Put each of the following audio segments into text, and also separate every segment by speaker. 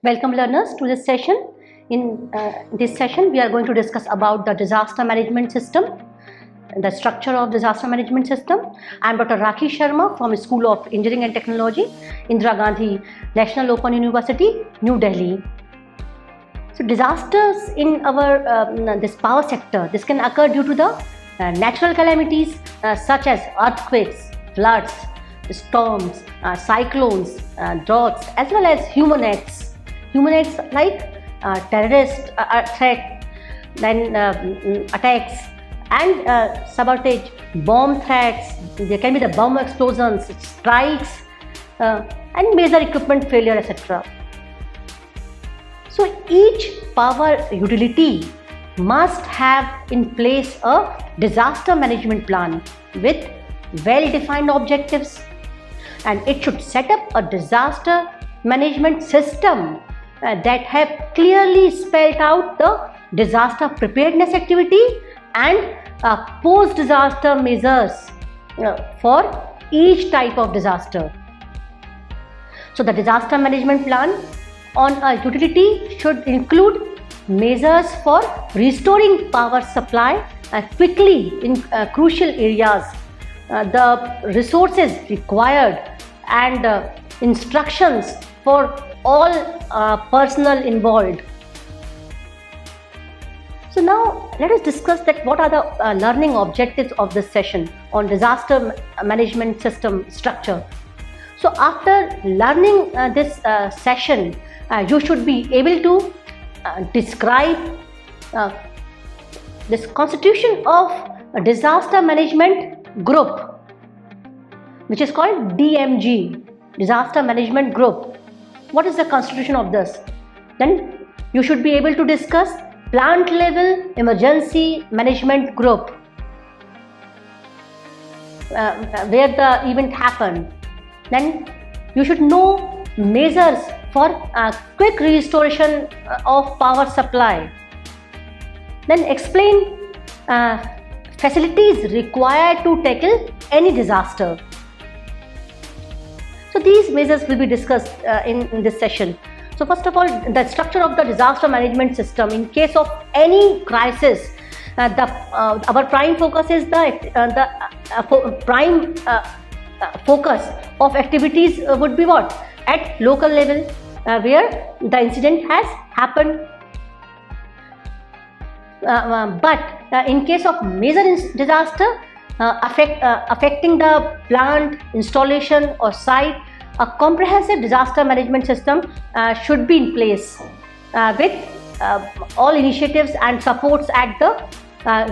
Speaker 1: Welcome learners to this session. In this session we are going to discuss about the disaster management system, the structure of disaster management system. I am Dr. Rakhi Sharma from School of Engineering and Technology, Indira Gandhi National Open University, New Delhi. So disasters in our this power sector, this can occur due to the natural calamities such as earthquakes, floods, storms, cyclones, droughts, as well as human acts. Human acts like terrorist threat, then attacks and sabotage, bomb threats. There can be the bomb explosions, strikes, and major equipment failure, etc. So each power utility must have in place a disaster management plan with well-defined objectives, and it should set up a disaster management system that have clearly spelled out the disaster preparedness activity and post-disaster measures for each type of disaster. So the disaster management plan on a utility should include measures for restoring power supply quickly in crucial areas, the resources required, and instructions for all personnel involved. So now let us discuss that what are the learning objectives of this session on disaster management system structure. So after learning this session, you should be able to describe this constitution of a disaster management group, which is called DMG, Disaster Management Group. What is the constitution of this? Then you should be able to discuss plant level emergency management group, where the event happened. Then you should know measures for quick restoration of power supply. Then explain facilities required to tackle any disaster. So these measures will be discussed in this session. So first of all, the structure of the disaster management system. In case of any crisis, our prime focus is prime focus of activities would be what? At local level, where the incident has happened. But in case of major disaster affecting the plant, installation or site, a comprehensive disaster management system should be in place with all initiatives and supports at the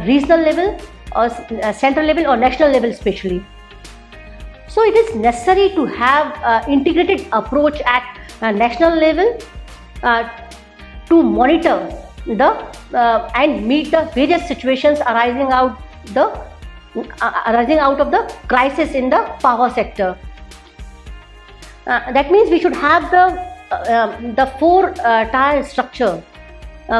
Speaker 1: regional level or central level or national level especially. So it is necessary to have integrated approach at national level to monitor the and meet the various situations arising out of the crisis in the power sector. That means we should have the four-tier structure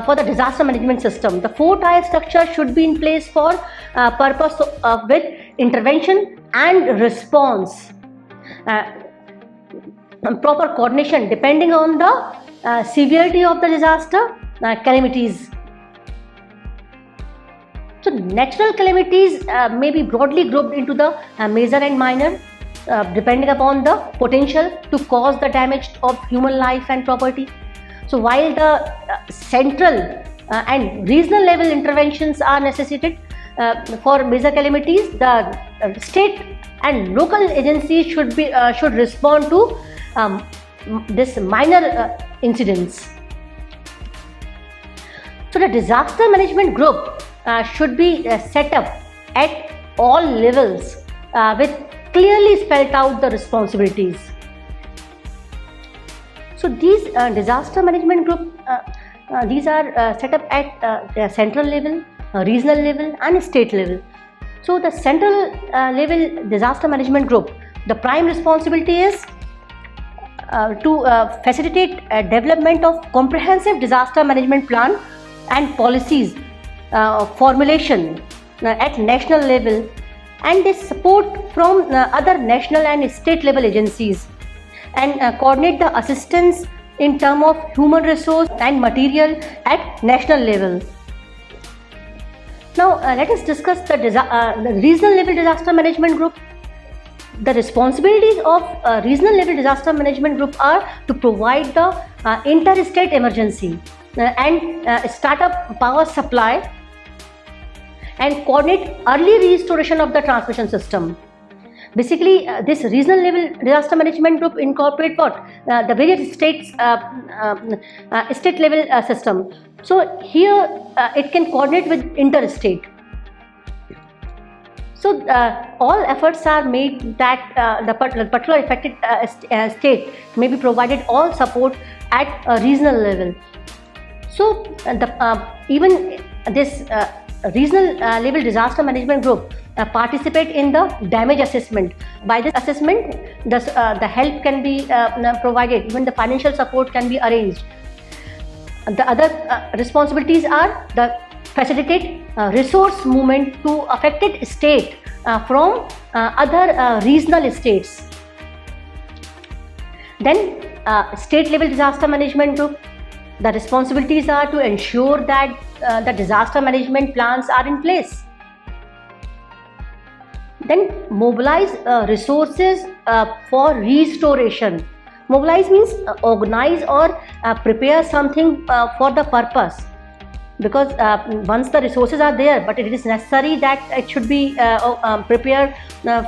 Speaker 1: for the disaster management system. The four-tier structure should be in place for purpose with intervention and response. Proper coordination depending on the severity of the disaster calamities. So natural calamities may be broadly grouped into the major and minor, depending upon the potential to cause the damage of human life and property. So while the central and regional level interventions are necessitated for major calamities, the state and local agencies should respond to this minor incidents. So the disaster management group should be set up at all levels with clearly spelled out the responsibilities. So these disaster management group, these are set up at central level, regional level and state level. So the central level disaster management group, the prime responsibility is to facilitate development of comprehensive disaster management plan and policies formulation at national level, and they support from other national and state level agencies and coordinate the assistance in terms of human resource and material at national level. Now let us discuss the regional level disaster management group. The responsibilities of regional level disaster management group are to provide the interstate emergency and start up power supply and coordinate early restoration of the transmission system. Basically, this regional level disaster management group incorporate what? The various states, state level system. So here it can coordinate with interstate. So all efforts are made that the particular affected state may be provided all support at a regional level. So even this regional level disaster management group participate in the damage assessment. By this assessment, the help can be provided, even the financial support can be arranged. The other responsibilities are the facilitate resource movement to affected state from other regional states. Then state level disaster management group, the responsibilities are to ensure that the disaster management plans are in place. Then mobilize resources for restoration. Mobilize means organize or prepare something for the purpose, because once the resources are there, but it is necessary that it should be prepared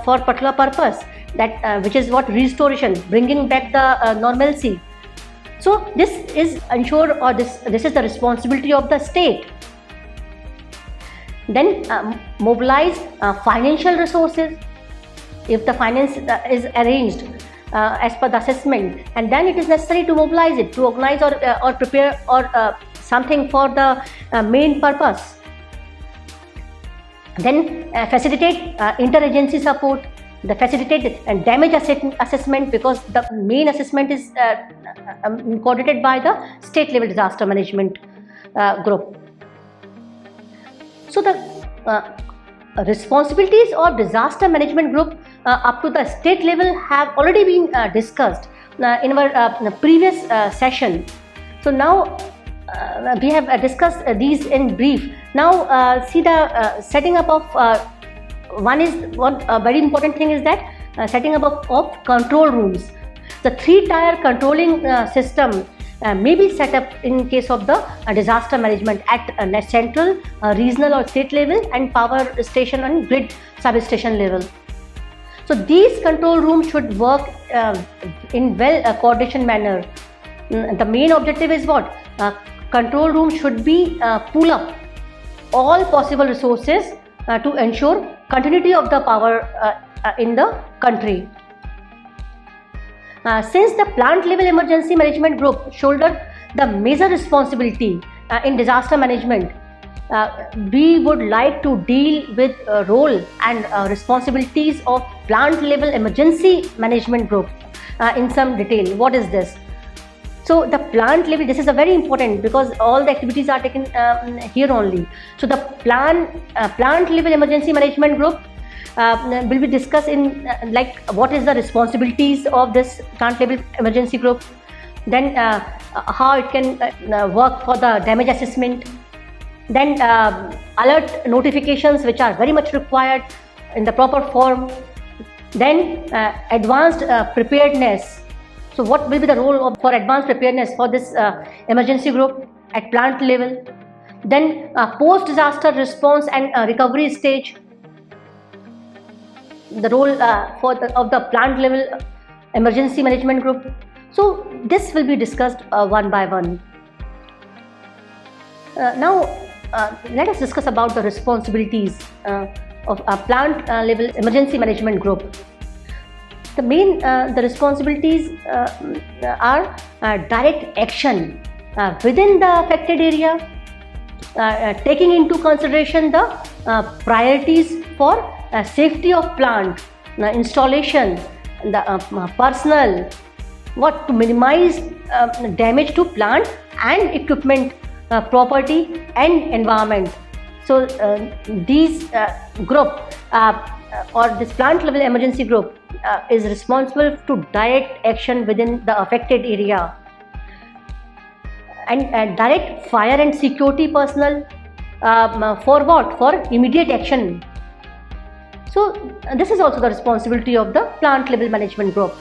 Speaker 1: for particular purpose, that which is what? Restoration, bringing back the normalcy. So this is ensured, or this is the responsibility of the state. Then mobilize financial resources. If the finance is arranged as per the assessment, and then it is necessary to mobilize it, to organize or prepare or something for the main purpose. Then facilitate interagency support. The facilitate and damage assessment, because the main assessment is coordinated by the state level disaster management group. So the responsibilities of disaster management group up to the state level have already been discussed in our previous session. So now we have discussed these in brief. Now see the setting up of one very important thing is that setting up of control rooms. The 3-tier controlling system may be set up in case of the disaster management at central, regional or state level, and power station and grid substation level. So these control rooms should work in well coordination manner. The main objective is what? Control room should be pull up all possible resources to ensure continuity of the power in the country. Since the plant level emergency management group shoulder the major responsibility in disaster management, we would like to deal with role and responsibilities of plant level emergency management group in some detail. What is this? So the plant level, this is a very important, because all the activities are taken here only. So the plant level emergency management group will be discussed in like what is the responsibilities of this plant level emergency group, then how it can work for the damage assessment, then alert notifications which are very much required in the proper form, then advanced preparedness. So what will be the role for advanced preparedness for this emergency group at plant level, then post-disaster response and recovery stage, the role of the plant level emergency management group. So this will be discussed one by one. Now let us discuss about the responsibilities of a plant level emergency management group. The main the responsibilities are direct action within the affected area, taking into consideration the priorities for safety of plant, installation, the personnel, to minimize damage to plant and equipment, property and environment. So these group or this plant level emergency group is responsible to direct action within the affected area. and direct fire and security personnel for what? For immediate action. So this is also the responsibility of the plant level management group.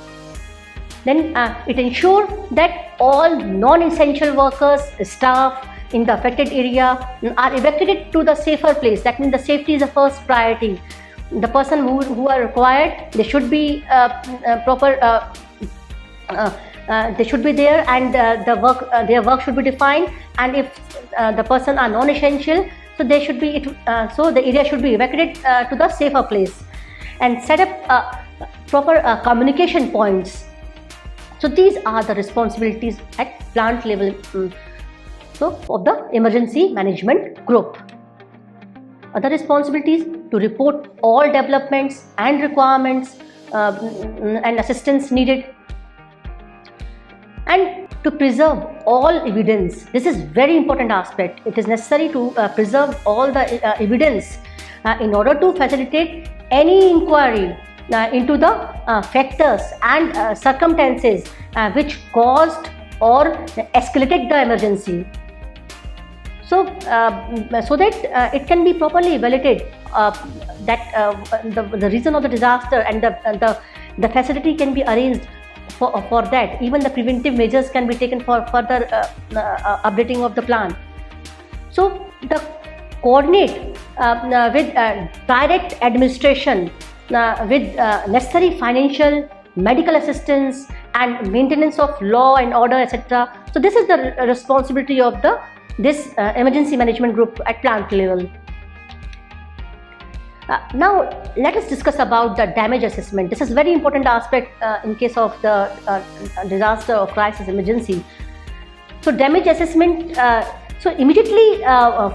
Speaker 1: Then it ensures that all non-essential workers, staff in the affected area are evacuated to the safer place. That means the safety is the first priority. The person who are required, they should be proper. They should be there, and their work should be defined. And if the person are non-essential, so they should be. So the area should be evacuated to the safer place, and set up proper communication points. So these are the responsibilities at plant level. Of the emergency management group. Other responsibilities: to report all developments and requirements and assistance needed, and to preserve all evidence. This is very important aspect. It is necessary to preserve all the evidence in order to facilitate any inquiry into the factors and circumstances which caused or escalated the emergency. So that it can be properly evaluated that the reason of the disaster, and the facility can be arranged for that. Even the preventive measures can be taken for further updating of the plan. So the coordinate with direct administration with necessary financial, medical assistance, and maintenance of law and order, etc. So this is the responsibility of this emergency management group at plant level. Now let us discuss about the damage assessment. This is very important aspect in case of the disaster or crisis emergency. So damage assessment, so immediately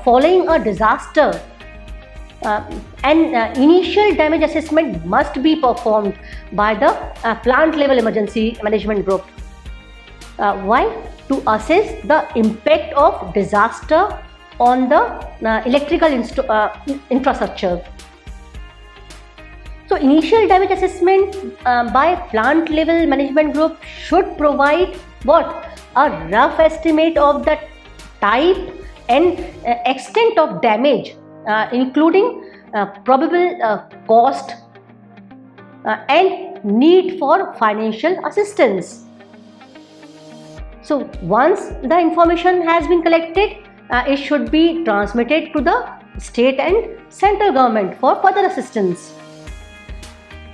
Speaker 1: following a disaster, an initial damage assessment must be performed by the plant level emergency management group. Why? To assess the impact of disaster on the electrical infrastructure. So initial damage assessment by plant level management group should provide what? A rough estimate of the type and extent of damage, including probable cost and need for financial assistance. So once the information has been collected, it should be transmitted to the state and central government for further assistance.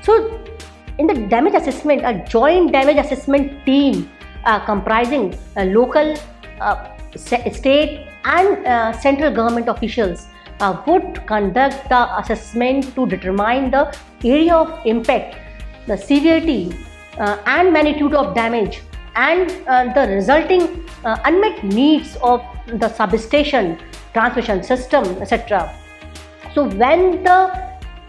Speaker 1: So in the damage assessment, a joint damage assessment team comprising local, state and central government officials would conduct the assessment to determine the area of impact, the severity and magnitude of damage, and the resulting unmet needs of the substation, transmission system, etc. So when the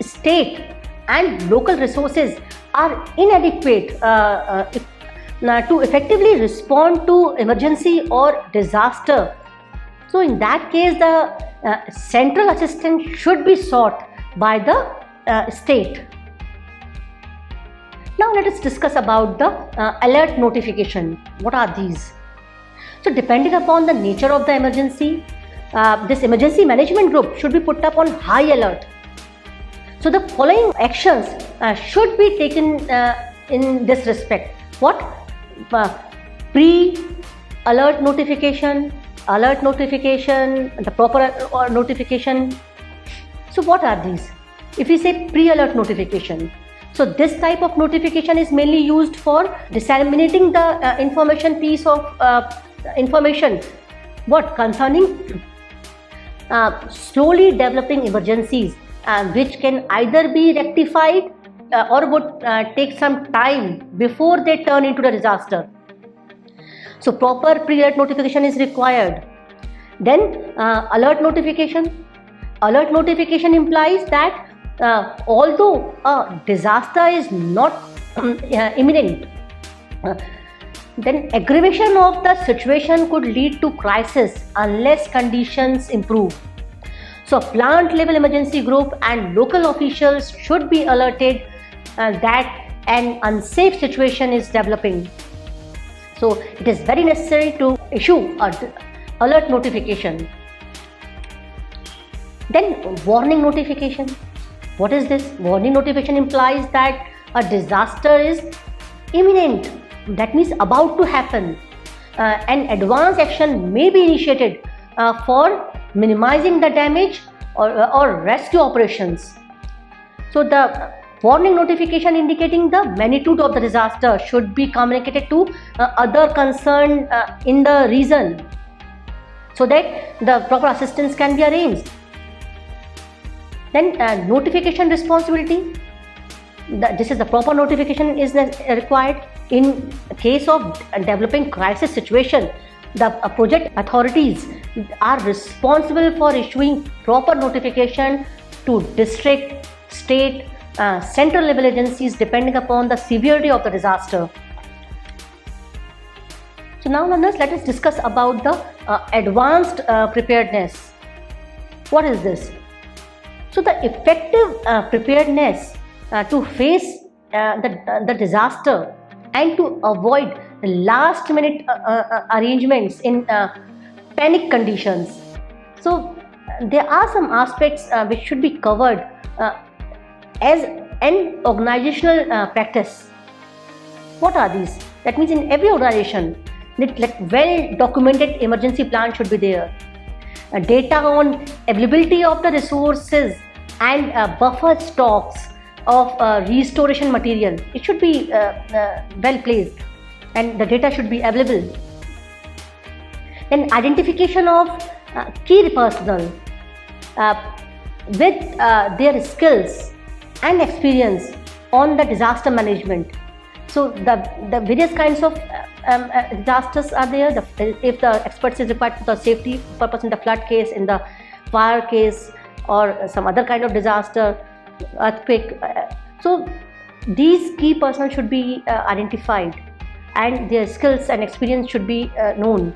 Speaker 1: state and local resources are inadequate to effectively respond to emergency or disaster, so in that case the central assistance should be sought by the state. Now let us discuss about the alert notification. What are these? So depending upon the nature of the emergency, this emergency management group should be put up on high alert. So the following actions should be taken in this respect. What? Pre-alert notification, alert notification, the proper notification. So what are these? If we say pre-alert notification, so this type of notification is mainly used for disseminating the information piece of information what concerning slowly developing emergencies which can either be rectified or would take some time before they turn into the disaster. So proper pre-alert notification is required. Then alert notification. Alert notification implies that although a disaster is not imminent, then aggravation of the situation could lead to crisis unless conditions improve. So plant level emergency group and local officials should be alerted that an unsafe situation is developing. So it is very necessary to issue a alert notification. Then warning notification. What is this? Warning notification implies that a disaster is imminent, that means about to happen. And advance action may be initiated for minimizing the damage or rescue operations. So the warning notification indicating the magnitude of the disaster should be communicated to other concerned in the region, so that the proper assistance can be arranged. Then notification responsibility. This is the proper notification is required in case of developing crisis situation. The project authorities are responsible for issuing proper notification to district, state, central level agencies depending upon the severity of the disaster. So now learners, let us discuss about the advanced preparedness. What is this? So the effective preparedness to face the disaster and to avoid last minute arrangements in panic conditions. So there are some aspects which should be covered as an organizational practice. What are these? That means in every organization, well documented emergency plan should be there. Data on availability of the resources and buffer stocks of restoration material, it should be well placed, and the data should be available. Then identification of key personnel with their skills and experience on the disaster management. So the various kinds of disasters are there. If the experts is required for the safety purpose in the flood case, in the fire case, or some other kind of disaster, earthquake. So these key personnel should be identified, and their skills and experience should be known.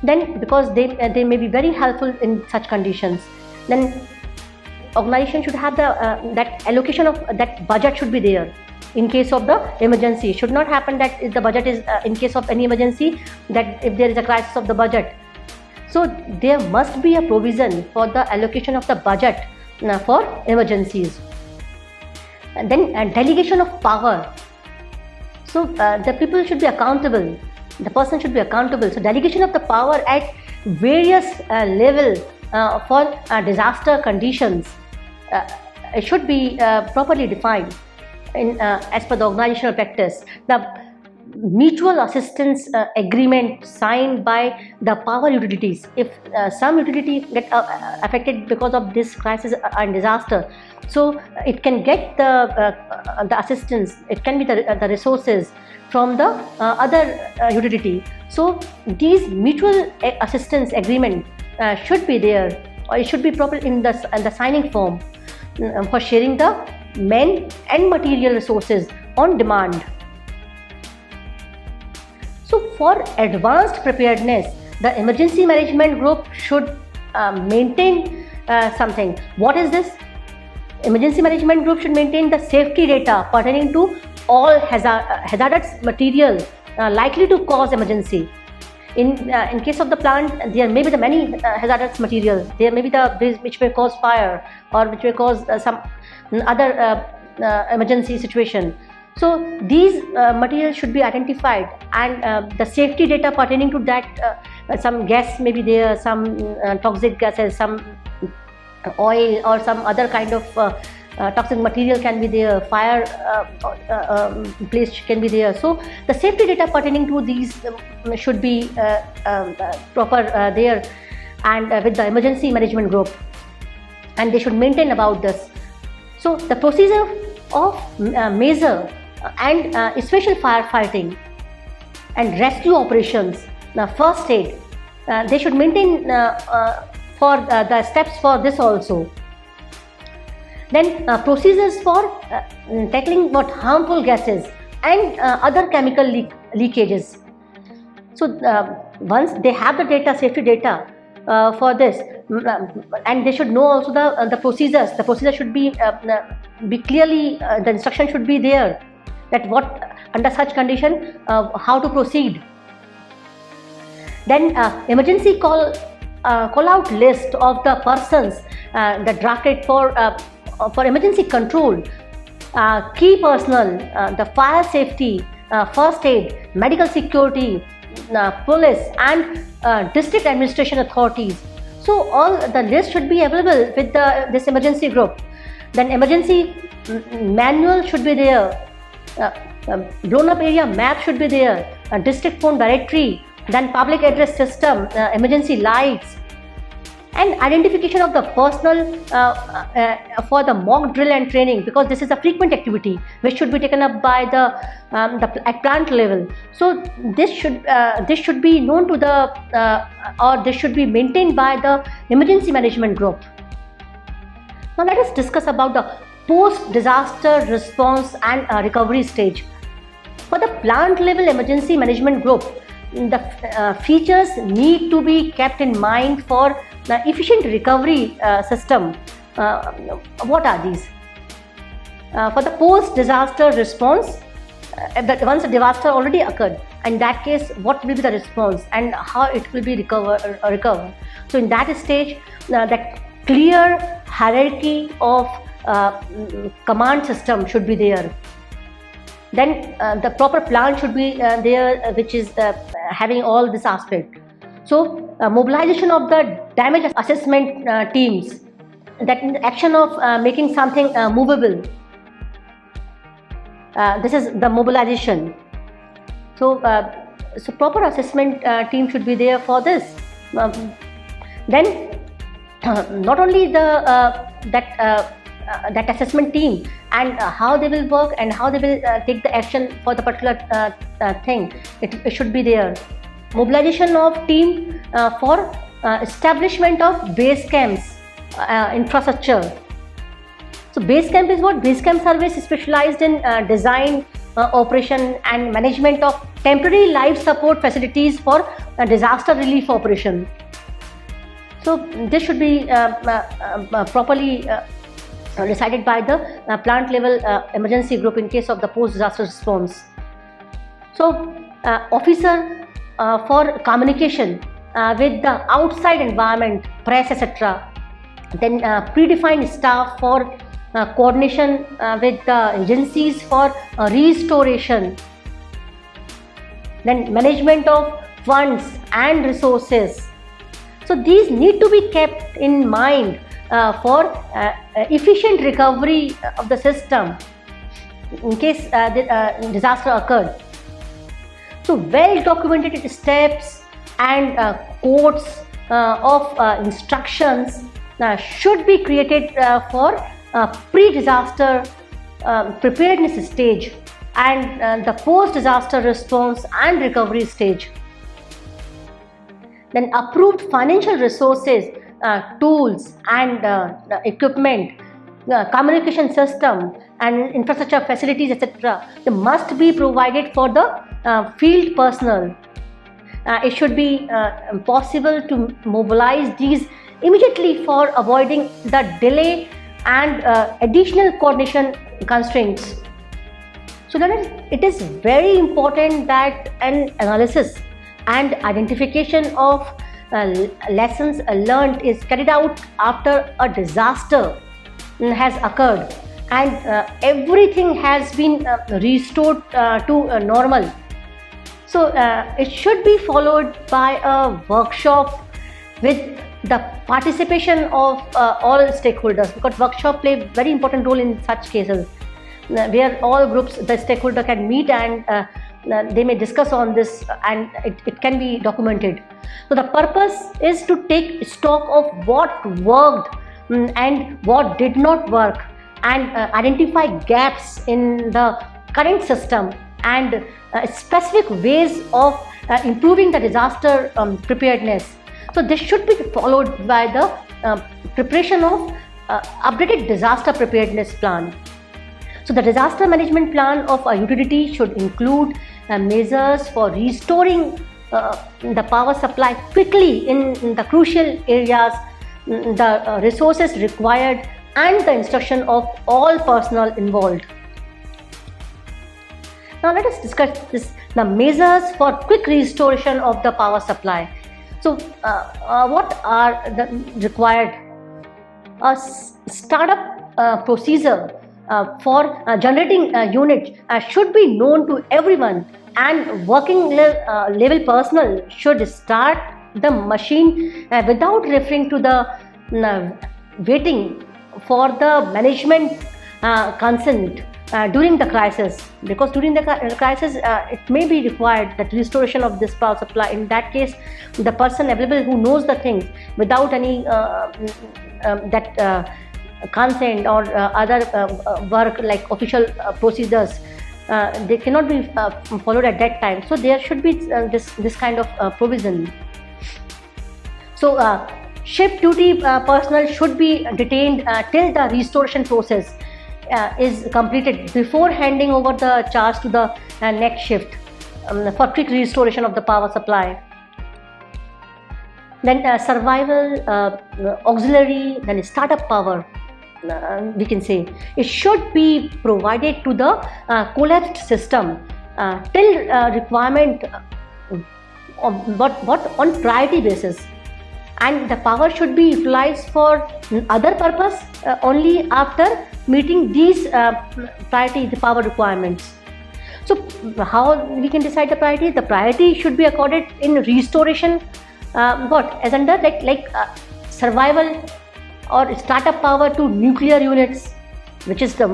Speaker 1: Then because they may be very helpful in such conditions, then organization should have the that allocation of that budget should be there. In case of the emergency, it should not happen that if the budget is in case of any emergency, that if there is a crisis of the budget. So there must be a provision for the allocation of the budget for emergencies. And then delegation of power. So the people should be accountable. The person should be accountable. So delegation of the power at various level for disaster conditions, it should be properly defined in as per the organizational practice. The mutual assistance agreement signed by the power utilities. If some utility get affected because of this crisis and disaster, so it can get the assistance. It can be the resources from the other utility. So these mutual assistance agreement should be there, or it should be proper in the signing form for sharing the men and material resources on demand. So for advanced preparedness, the emergency management group should maintain something. What is this? Emergency management group should maintain the safety data pertaining to all hazardous material likely to cause emergency. In case of the plant, there may be the many hazardous material. There may be which may cause fire, or which may cause some other emergency situation. So these materials should be identified, and the safety data pertaining to that, some gas may be there, some toxic gases, some oil or some other kind of toxic material can be there, fire place can be there. So the safety data pertaining to these should be proper there, and with the emergency management group, and they should maintain about this. So the procedure of major and special firefighting and rescue operations, the first aid, they should maintain for the steps for this also. Then procedures for tackling harmful gases and other chemical leakages. So once they have the data, safety data for this, and they should know also the procedures. The procedure should be clearly, the instruction should be there, that under such condition, how to proceed. Then emergency call out list of the persons that drafted for emergency control, key personnel, the fire safety, first aid, medical security, police and district administration authorities. So all the list should be available with this emergency group. Then emergency manual should be there, blown up area map should be there, district phone directory, then public address system, emergency lights, and identification of the personnel for the mock drill and training, because this is a frequent activity which should be taken up by at plant level. So this should be known to the or this should be maintained by the emergency management group. Now let us discuss about the post-disaster response and recovery stage. For the plant level emergency management group, the features need to be kept in mind for the efficient recovery system. What are these? For the post-disaster response, once the disaster already occurred, in that case, what will be the response and how it will be recover. So in that stage, the clear hierarchy of command system should be there. Then the proper plan should be there, which is having all this aspect. So mobilization of the damage assessment teams, that action of making something movable. This is the mobilization. So proper assessment team should be there for this. Then not only that assessment team and how they will work and how they will take the action for the particular thing, it should be there. Mobilization of team for establishment of base camps infrastructure. So base camp is what? Base camp service is specialized in design, operation and management of temporary life support facilities for disaster relief operation. So this should be properly decided by the plant level emergency group in case of the post-disaster response. So officer for communication with the outside environment, press, etc. Then predefined staff for coordination with the agencies for restoration. Then management of funds and resources. So these need to be kept in mind for efficient recovery of the system in case the disaster occurred. So well documented steps and codes of instructions should be created for pre-disaster preparedness stage and the post-disaster response and recovery stage. Then approved financial resources, tools and equipment, communication system and infrastructure facilities, etc. They must be provided for the field personnel. It should be possible to mobilize these immediately for avoiding the delay and additional coordination constraints. So then it is very important that an analysis and identification of lessons learned is carried out after a disaster has occurred and everything has been restored to normal. So it should be followed by a workshop with the participation of all stakeholders, because workshop play a very important role in such cases where all groups, the stakeholder can meet and they may discuss on this and it can be documented. So the purpose is to take stock of what worked and what did not work and identify gaps in the current system and specific ways of improving the disaster preparedness. So this should be followed by the preparation of updated disaster preparedness plan. So the disaster management plan of a utility should include measures for restoring the power supply quickly in the crucial areas, the resources required and the instruction of all personnel involved. Now let us discuss the measures for quick restoration of the power supply. So what are the required? A startup procedure for generating unit should be known to everyone, and working level personnel should start the machine without referring to the waiting for the management consent during the crisis, because during the crisis it may be required that restoration of this power supply. In that case, the person available who knows the things without any consent or other work like official procedures, they cannot be followed at that time. So there should be this kind of provision. So shift duty personnel should be detained till the restoration process is completed before handing over the charge to the next shift for quick restoration of the power supply. Then survival auxiliary, then startup power, we can say it should be provided to the collapsed system till requirement but on priority basis, and the power should be utilized for other purpose only after meeting these priority power requirements. So how we can decide the priority? The priority should be accorded in restoration as under like survival or startup power to nuclear units, which is the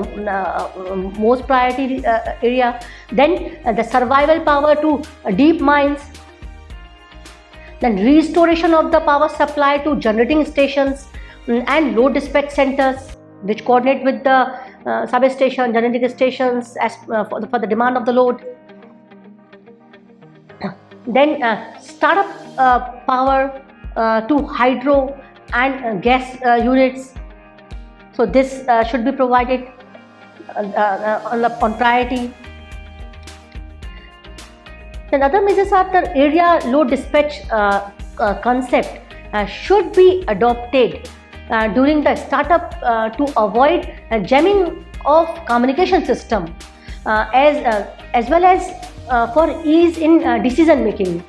Speaker 1: most priority area. Then the survival power to deep mines. Then restoration of the power supply to generating stations and load dispatch centers, which coordinate with the substation, generating stations as for the demand of the load. Then startup power to hydro and gas units. So this should be provided on priority. Then other measures are the area load dispatch concept should be adopted during the startup to avoid jamming of communication system as well as for ease in decision making.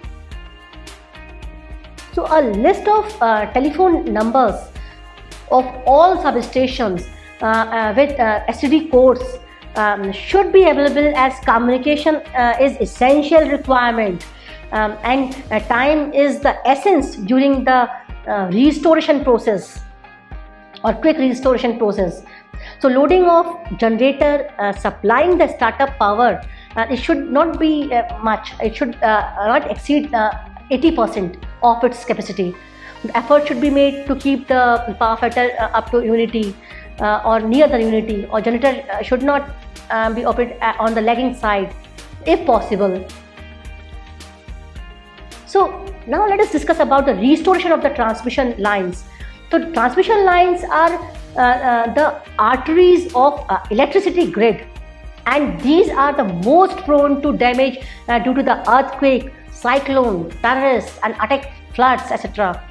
Speaker 1: So a list of telephone numbers of all substations with STD codes should be available, as communication is essential requirement, and time is the essence during the restoration process or quick restoration process. So loading of generator supplying the startup power, it should not be much. It should not exceed 80% of its capacity. The effort should be made to keep the power factor up to unity or near the unity, or generator should not be operated on the lagging side if possible. So now let us discuss about the restoration of the transmission lines. So transmission lines are the arteries of electricity grid, and these are the most prone to damage due to the earthquake, cyclone, terrorists and attack, floods, etc.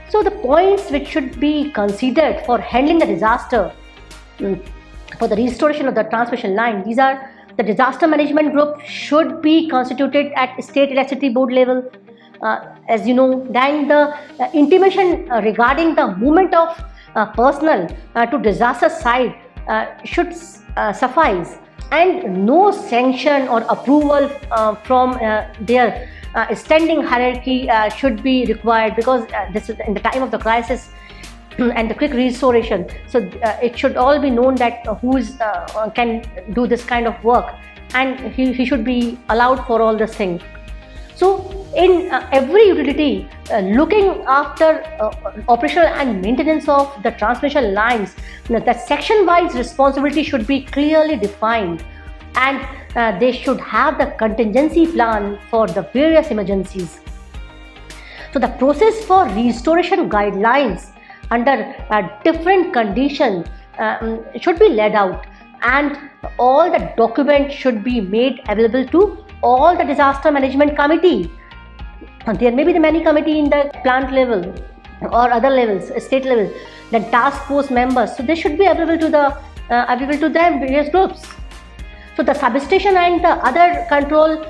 Speaker 1: So the points which should be considered for handling the disaster for the restoration of the transmission line, these are: the disaster management group should be constituted at state electricity board level, as you know. Then the intimation regarding the movement of personnel to disaster site should suffice, and no sanction or approval from their standing hierarchy should be required, because this is in the time of the crisis and the quick restoration. So it should all be known that who is can do this kind of work, and he should be allowed for all this thing. So in every utility looking after operational and maintenance of the transmission lines, the section wise responsibility should be clearly defined, and they should have the contingency plan for the various emergencies. So the process for restoration guidelines under different conditions should be laid out, and all the documents should be made available to all the disaster management committee. There may be the many committee in the plant level or other levels, state level, the task force members. So they should be available to the available to them various groups. So the substation and the other control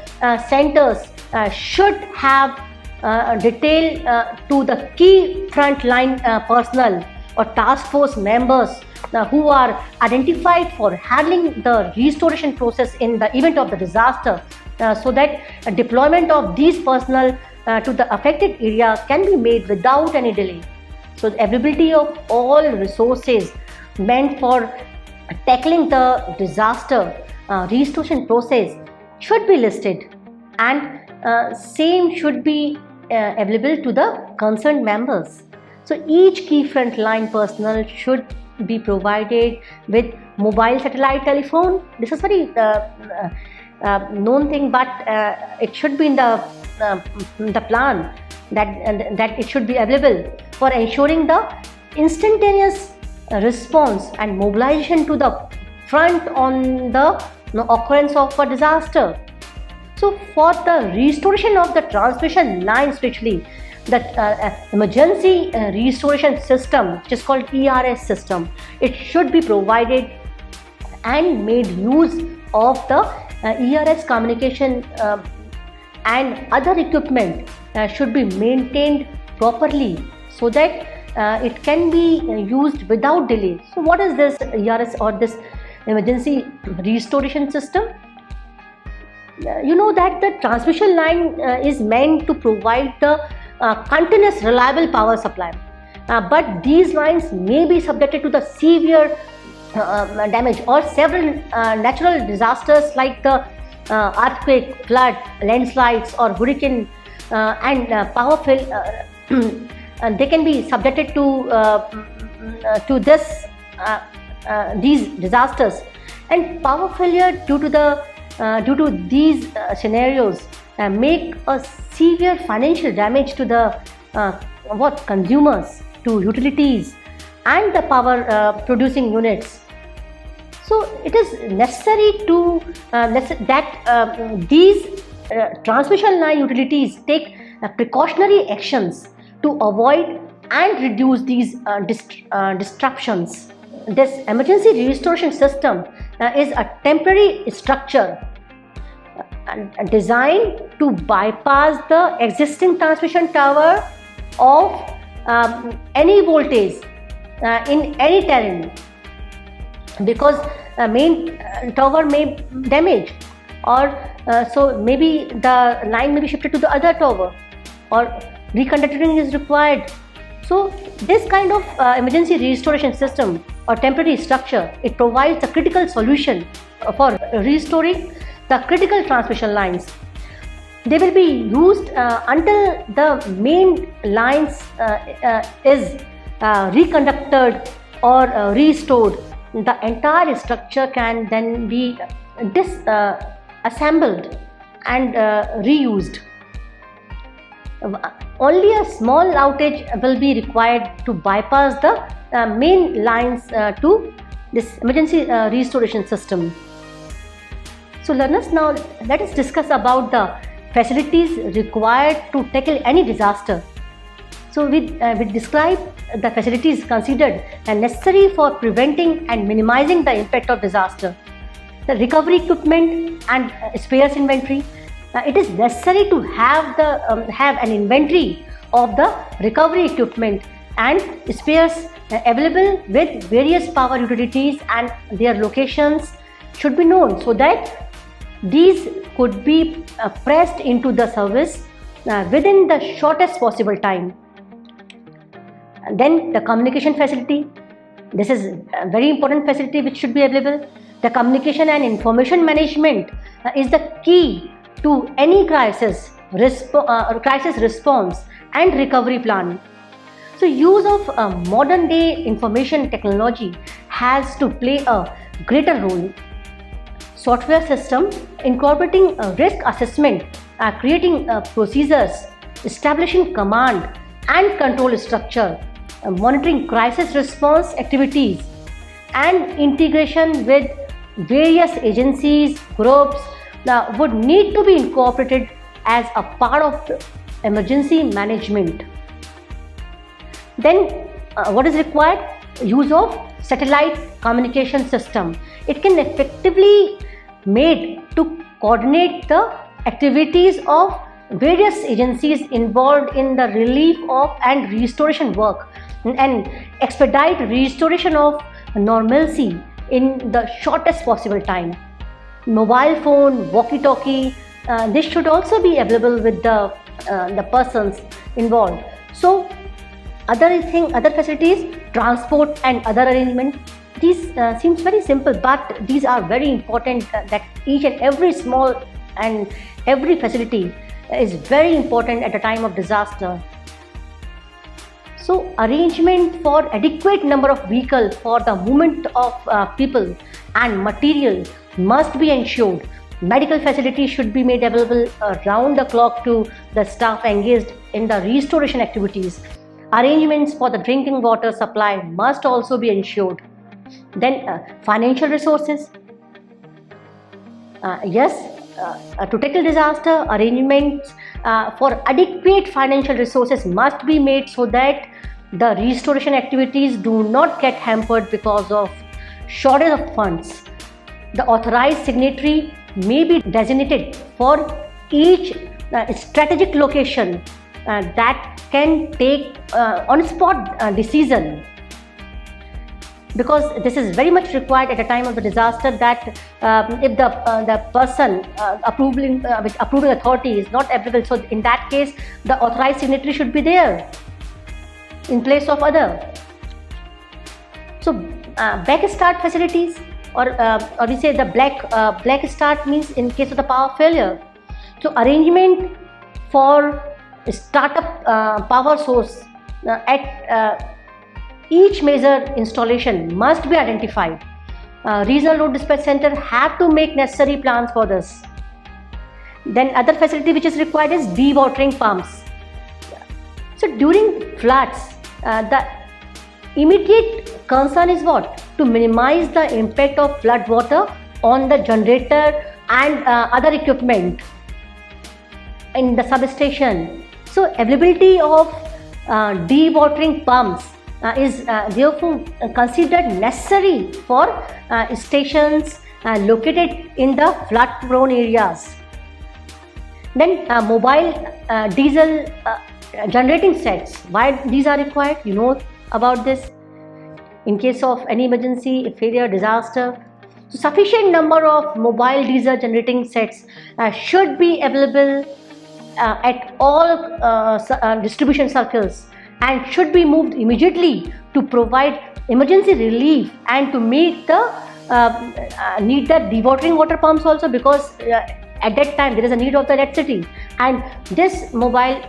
Speaker 1: centers should have detail to the key frontline personnel or task force members who are identified for handling the restoration process in the event of the disaster, so that deployment of these personnel to the affected area can be made without any delay. So the availability of all resources meant for tackling the disaster restoration process should be listed, and same should be available to the concerned members. So each key frontline personnel should be provided with mobile satellite telephone. This is very known thing, but it should be in the plan that it should be available for ensuring the instantaneous response and mobilization to the front on the occurrence of a disaster. So for the restoration of the transmission line, especially the emergency restoration system, which is called ERS system, it should be provided and made use of the ERS communication and other equipment should be maintained properly, so that it can be used without delay. So what is this ERS or this emergency restoration system? You know that the transmission line is meant to provide the continuous reliable power supply, but these lines may be subjected to the severe damage or several natural disasters like the earthquake, flood, landslides or hurricane, and power fail. They can be subjected to these disasters, and power failure due to these scenarios make a severe financial damage to the consumers, to utilities and the power producing units. So it is necessary to that these transmission line utilities take precautionary actions to avoid and reduce these disruptions. This emergency restoration system is a temporary structure designed to bypass the existing transmission tower of any voltage in any terrain, because main tower may damage, or so maybe the line may be shifted to the other tower, or reconductoring is required. So this kind of emergency restoration system or temporary structure, it provides a critical solution for restoring the critical transmission lines. They will be used until the main lines is reconducted or restored. The entire structure can then be disassembled and reused. Only a small outage will be required to bypass the main lines to this emergency restoration system. So learners, now let us discuss about the facilities required to tackle any disaster. So we describe the facilities considered and necessary for preventing and minimizing the impact of disaster. The recovery equipment and spares inventory. It is necessary to have an inventory of the recovery equipment and spares available with various power utilities, and their locations should be known so that these could be pressed into the service within the shortest possible time. Then the communication facility. This is a very important facility which should be available. The communication and information management is the key to any crisis response and recovery plan. So use of modern day information technology has to play a greater role. Software system incorporating risk assessment, creating procedures, establishing command and control structure, monitoring crisis response activities, and integration with various agencies, groups would need to be incorporated as a part of emergency management. Then what is required? Use of satellite communication system. It can effectively made to coordinate the activities of various agencies involved in the relief of and restoration work and expedite restoration of normalcy in the shortest possible time. Mobile phone, walkie-talkie, this should also be available with the persons involved. So other facilities, transport and other arrangement, these seems very simple, but these are very important, that each and every small and every facility is very important at the time of disaster. So arrangement for adequate number of vehicles for the movement of people and material must be ensured. Medical facilities should be made available round the clock to the staff engaged in the restoration activities. Arrangements for the drinking water supply must also be ensured. Then financial resources. To tackle disaster, arrangements for adequate financial resources must be made so that the restoration activities do not get hampered because of shortage of funds. The authorized signatory may be designated for each strategic location that can take on-spot decision, because this is very much required at a time of the disaster, that if the person approving authority is not available, so in that case the authorized signatory should be there in place of other. So back start facilities, or we say the black start means in case of the power failure. So arrangement for startup power source at each major installation must be identified. Regional load dispatch center have to make necessary plans for this. Then other facility which is required is dewatering pumps. So during floods, the immediate concern is what? To minimize the impact of flood water on the generator and other equipment in the substation. So availability of dewatering pumps is therefore considered necessary for stations located in the flood prone areas. Then mobile diesel generating sets, why these are required? You know about this. In case of any emergency, failure, disaster, so sufficient number of mobile diesel generating sets should be available at all distribution circles and should be moved immediately to provide emergency relief and to meet the need the dewatering water pumps also, because at that time there is a need of the electricity, and this mobile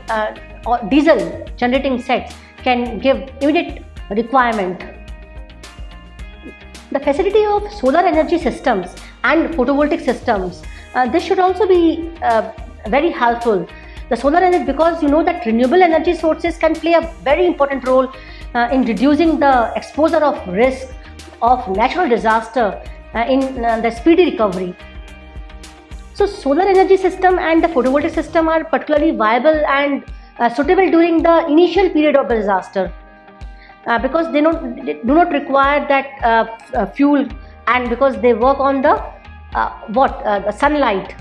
Speaker 1: or diesel generating sets can give immediate requirement. The facility of solar energy systems and photovoltaic systems, this should also be very helpful. The solar energy, because you know that renewable energy sources can play a very important role in reducing the exposure of risk of natural disaster in the speedy recovery. So solar energy system and the photovoltaic system are particularly viable and suitable during the initial period of the disaster, because they do not require that fuel, and because they work on the the sunlight.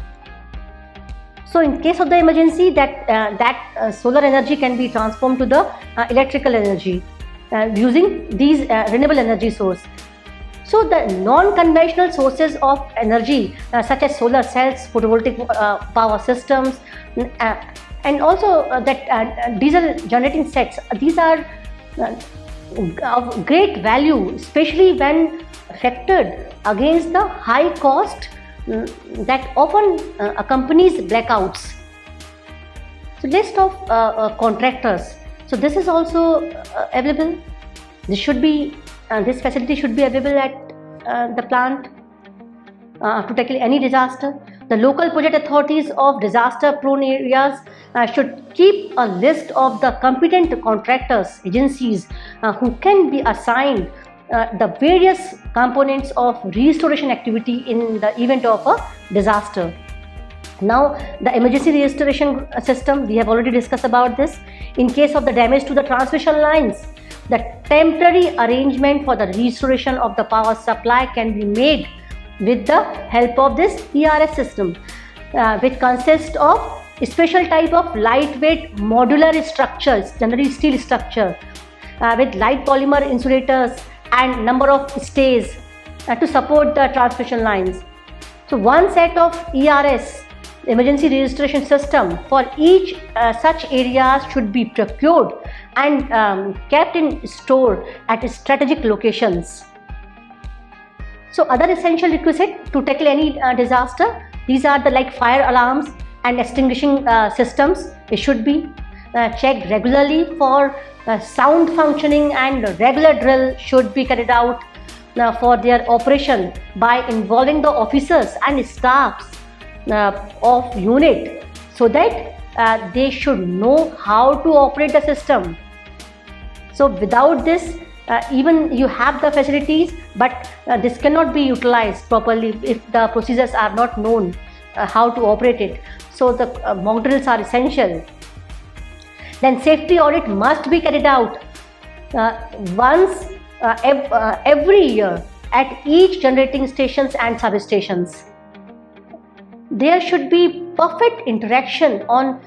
Speaker 1: So in case of the emergency, that solar energy can be transformed to the electrical energy using these renewable energy source. So the non-conventional sources of energy such as solar cells, photovoltaic power systems, and also that diesel generating sets, these are of great value, especially when factored against the high cost that often accompanies blackouts. So list of contractors, so this is also available. This should be this facility should be available at the plant to tackle any disaster. The local project authorities of disaster prone areas should keep a list of the competent contractors, agencies who can be assigned the various components of restoration activity in the event of a disaster. Now the emergency restoration system, we have already discussed about this. In case of the damage to the transmission lines, the temporary arrangement for the restoration of the power supply can be made with the help of this ERS system, which consists of a special type of lightweight modular structures, generally steel structure, with light polymer insulators and number of stays to support the transmission lines. So one set of ERS, emergency registration system, for each such areas should be procured and kept in store at strategic locations. So other essential requisite to tackle any disaster, these are the like fire alarms and extinguishing systems. It should be checked regularly for sound functioning, and regular drill should be carried out for their operation by involving the officers and staffs of unit, so that they should know how to operate the system. So without this, even you have the facilities, but this cannot be utilized properly if the procedures are not known how to operate it. So the mock drills are essential. Then safety audit must be carried out once every year at each generating stations and substations. There should be perfect interaction on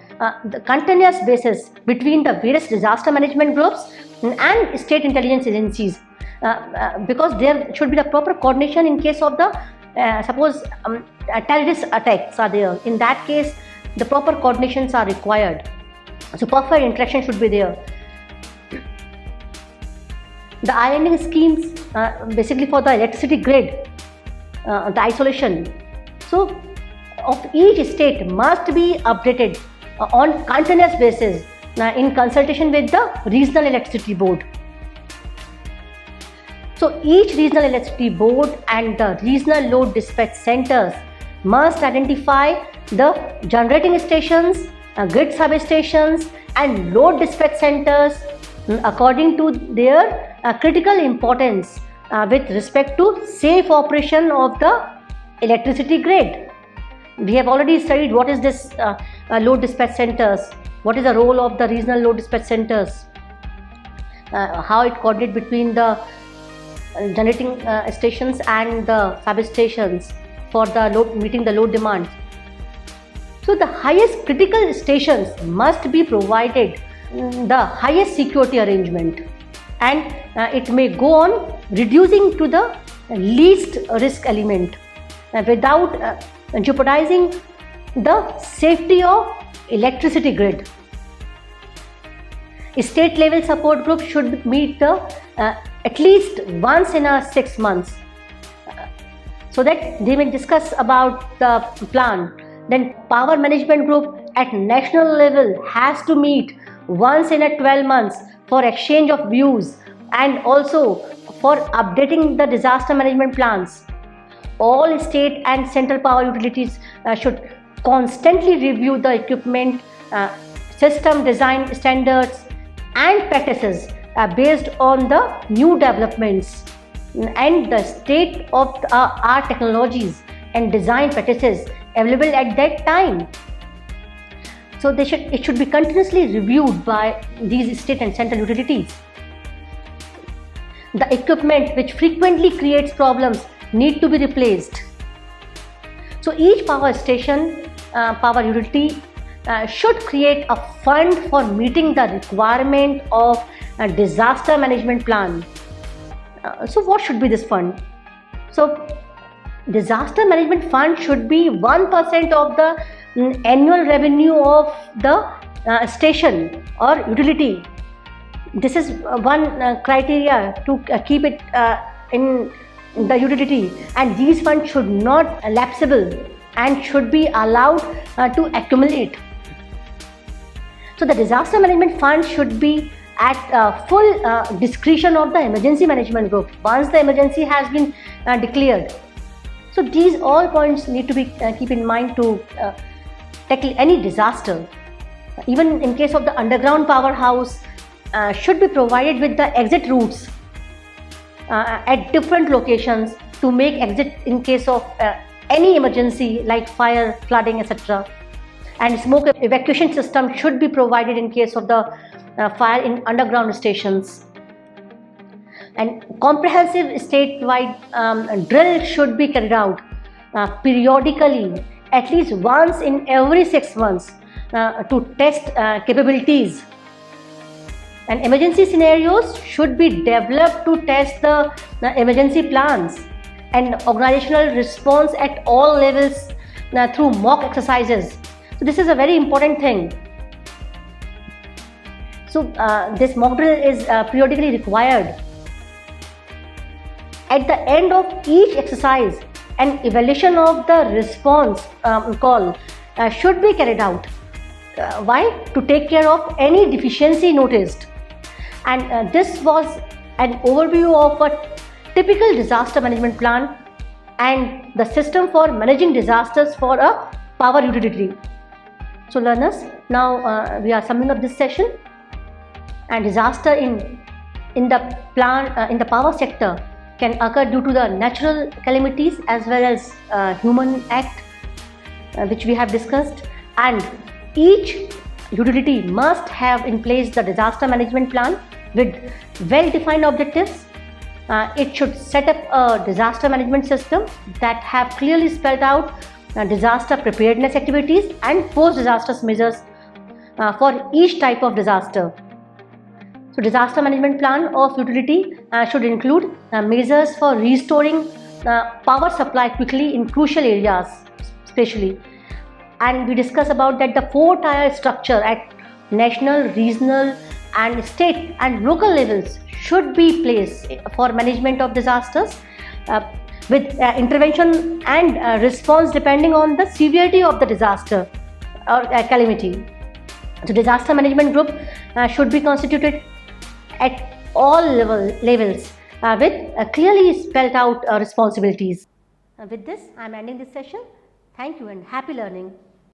Speaker 1: the continuous basis between the various disaster management groups and state intelligence agencies, because there should be the proper coordination in case of the suppose terrorist attacks are there. In that case, the proper coordinations are required. So perfect interaction should be there. The islanding schemes, basically for the electricity grid, the isolation, so of each state must be updated on continuous basis in consultation with the regional electricity board. So each regional electricity board and the regional load dispatch centers must identify the generating stations, grid substations and load dispatch centers according to their critical importance with respect to safe operation of the electricity grid. We have already studied what is this load dispatch centers, what is the role of the regional load dispatch centers, how it coordinates between the generating stations and the substations for the load, meeting the load demands. So the highest critical stations must be provided the highest security arrangement, and it may go on reducing to the least risk element without jeopardizing the safety of electricity grid. State level support group should meet the at least once in 6 months, so that they may discuss about the plan. Then power management group at national level has to meet once in 12 months for exchange of views and also for updating the disaster management plans. All state and central power utilities should constantly review the equipment, system design standards and practices based on the new developments and the state of our technologies and design practices available at that time. So it should be continuously reviewed by these state and central utilities. The equipment which frequently creates problems need to be replaced. So each power station, power utility should create a fund for meeting the requirement of a disaster management plan. So what should be this fund? So disaster management fund should be 1% of the annual revenue of the station or utility. This is one criteria to keep it in the utility, and these funds should not lapsable and should be allowed to accumulate. So the disaster management fund should be at full discretion of the emergency management group once the emergency has been declared. So these all points need to be keep in mind to tackle any disaster. Even in case of the underground powerhouse, should be provided with the exit routes at different locations to make exit in case of any emergency like fire, flooding, etc. And smoke evacuation system should be provided in case of the fire in underground stations. and comprehensive statewide drill should be carried out periodically, at least once in every 6 months, to test capabilities. And emergency scenarios should be developed to test the emergency plans and organizational response at all levels through mock exercises. So this is a very important thing. So this mock drill is periodically required. At the end of each exercise, an evaluation of the response call should be carried out. Why? To take care of any deficiency noticed. And this was an overview of a typical disaster management plan and the system for managing disasters for a power utility. So learners, now we are summing up this session. And disaster in the power sector can occur due to the natural calamities as well as human act, which we have discussed. And each utility must have in place the disaster management plan with well-defined objectives. It should set up a disaster management system that have clearly spelled out disaster preparedness activities and post-disaster measures for each type of disaster. So disaster management plan of utility should include measures for restoring power supply quickly in crucial areas especially. And we discuss about that the 4-tier structure at national, regional and state and local levels should be placed for management of disasters with intervention and response depending on the severity of the disaster or calamity. So disaster management group should be constituted at all levels with clearly spelled out responsibilities. With this, I am ending this session. Thank you and happy learning.